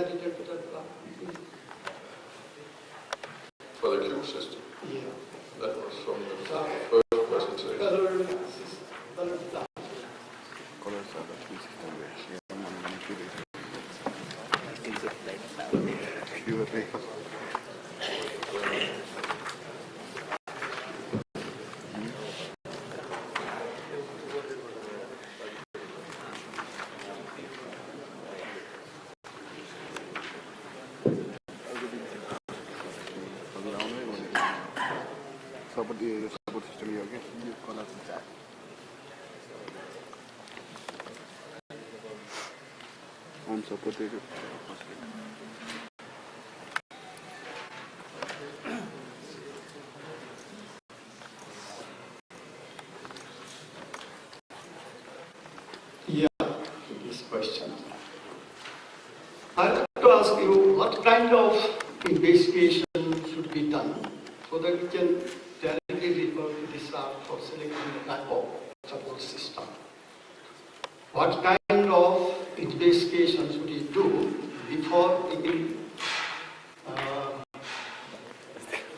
that interpreter? For the queue system? Yeah. That was from the first presentation. support system here, okay? You call us the chat. Home support is Yeah, this question. I'd like to ask you what kind of investigation should be done so that we can directly refer to this art for selecting the type of support system. What kind of investigation should we do before we can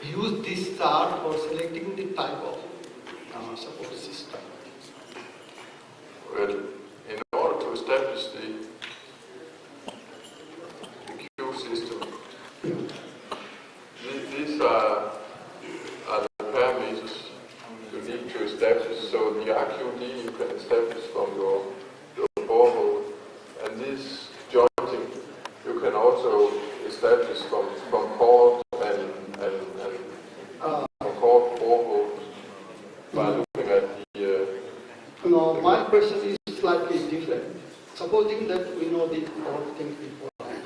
use this chart for selecting the type of support system? Well, in order to establish the queue system, these are the parameters you need to establish. So the RQD you can establish from your borehole, and this jointing you can also establish from cord and from cord boreholes by looking at the. No, my question is slightly different. Supposing that we know these all things beforehand.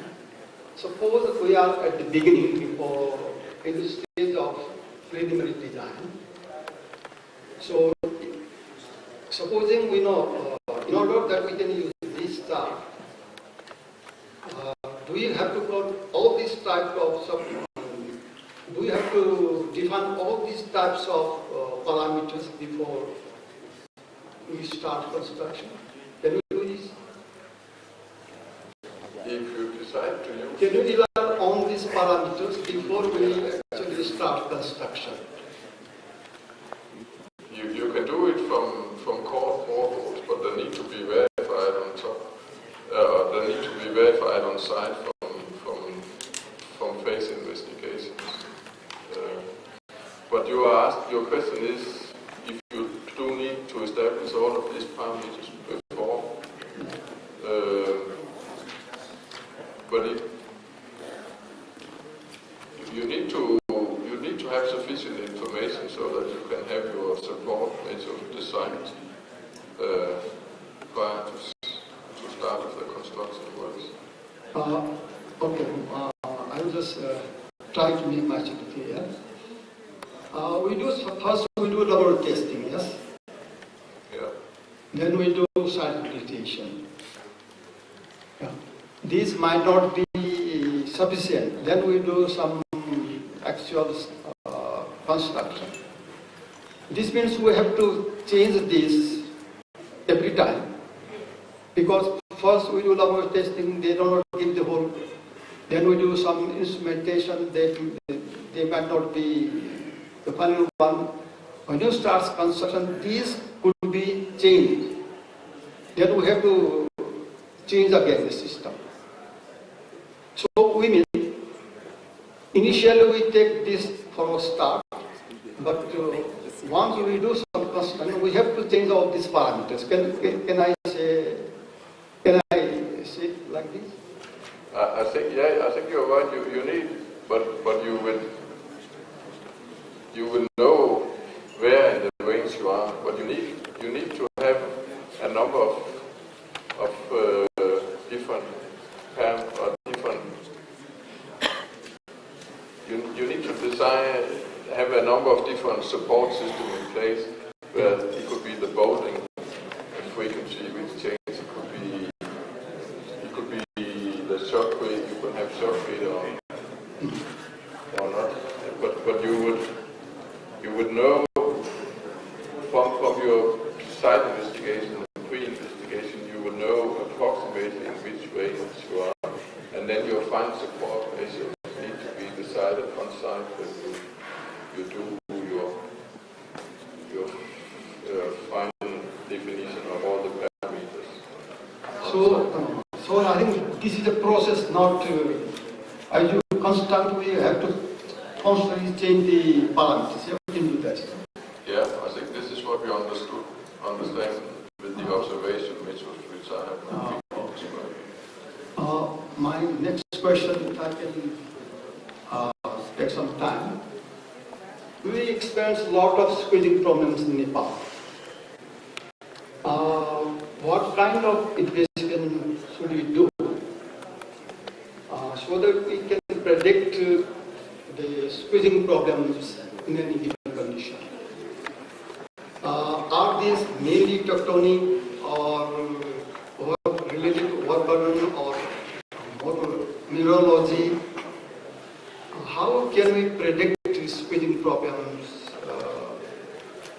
Suppose we are at the beginning before in the stage of preliminary design. So, supposing we know, in order that we can use this chart, do we have to put all these types of do we have to define all these types of parameters before we start construction? Can we do this? If you decide to use, can we rely on these parameters before we actually start construction? You can do it from core boreholes, but they need to be verified on top. They need to be verified on site from phase investigations. But your question is if you do need to establish all of these parameters before. But you need to have sufficient information so that you can have your support method designed prior to start of the construction works. Okay, I will just try to make myself clear. First we do level testing, yes? Yeah. Then we do site habilitation. Yeah. These might not be sufficient. Then we do some actual construction. This means we have to change this every time. Because first we do level testing, they do not give the whole. Then we do some instrumentation, they might not be the final one. When you start construction, these could be changed. Then we have to change again the system. So we mean, initially we take this for a start, but once we do some construction, we have to change all these parameters. Can I say it like this? I think you're right. You need, but you will know where in the range you are. But you need to have a number of different different. You need to have a number of different support systems in place. Where it could be the bolting frequency which change. It could be the shock rate. You could have shock rate or not. But you would know from your site investigation and pre-investigation, you will know approximately in which range you are, and then you your final support measures need to be decided on site when you do your final definition of all the parameters. So I think this is a process, not as you constantly have to constantly change the parameters. You can do that. Yeah, I think this is what we understand with the observation methods which I have been describing. My next question, if I can take some time. We experience a lot of squeezing problems in Nepal. What kind of investigation should we do so that we can predict the squeezing problems in any given condition? Are these mainly tectonic or related to work burden or mineralogy? How can we predict these squeezing problems?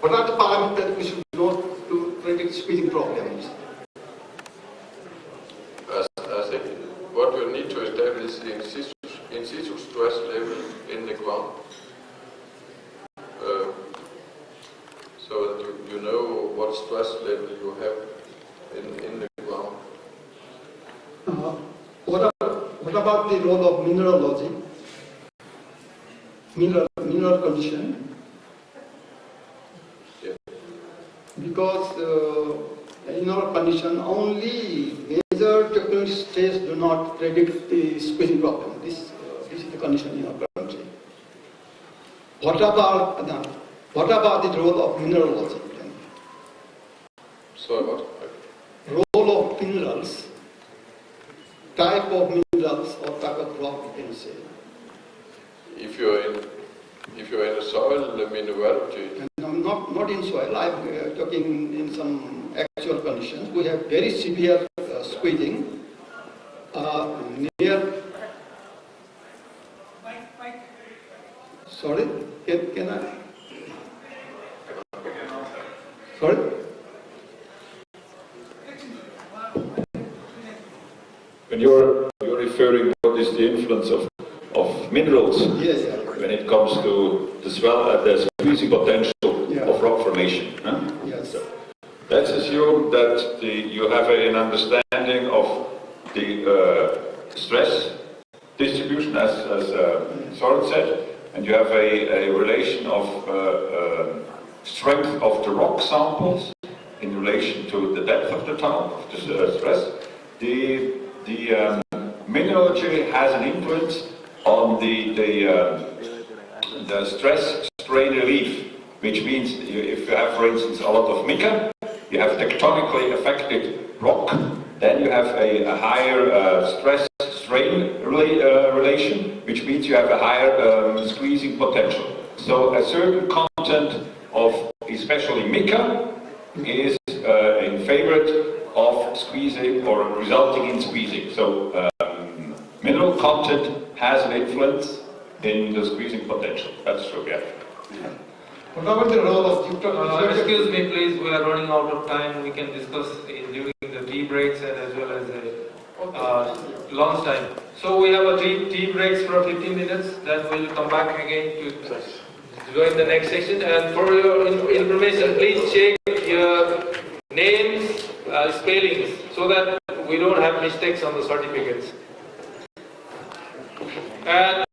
What are the parameters we should know to predict squeezing problems? I think what you need to establish is the in situ stress level in the ground, so that you know what stress level you have in the ground. What about the role of mineralogy? Mineral condition? Yeah. Because in our condition, only major tectonic stress do not predict the squeezing problem. This is the condition in our country. What about the role of mineralogy? Then? So what? Role of minerals, type of minerals or type of rock, we can say. If you're in a soil mineralogy, No, not in soil. I'm talking in some actual conditions. We have very severe squeezing near. Sorry, can I? Sorry. When you're referring what is the influence of minerals Yes. when it comes to the squeezing potential of rock formation. Huh? Yes. So, let's assume that you have an understanding of the stress distribution, as Soren said, and you have a relation of strength of the rock samples in relation to the depth of the tunnel, of the stress. The mineralogy has an influence on the stress strain relief, which means if you have, for instance, a lot of mica, you have tectonically affected rock, then you have a higher stress strain relation, which means you have a higher squeezing potential. So a certain content of especially mica is in favor of squeezing or resulting in squeezing. So mineral content has an influence in the squeezing potential. That's true, yeah. What about the role of excuse me, please. We are running out of time. We can discuss during the tea breaks and as well as lunch time. So we have a tea breaks for 15 minutes. Then we'll come back again to join the next session. And for your information, please check your names, spellings, so that we don't have mistakes on the certificates. And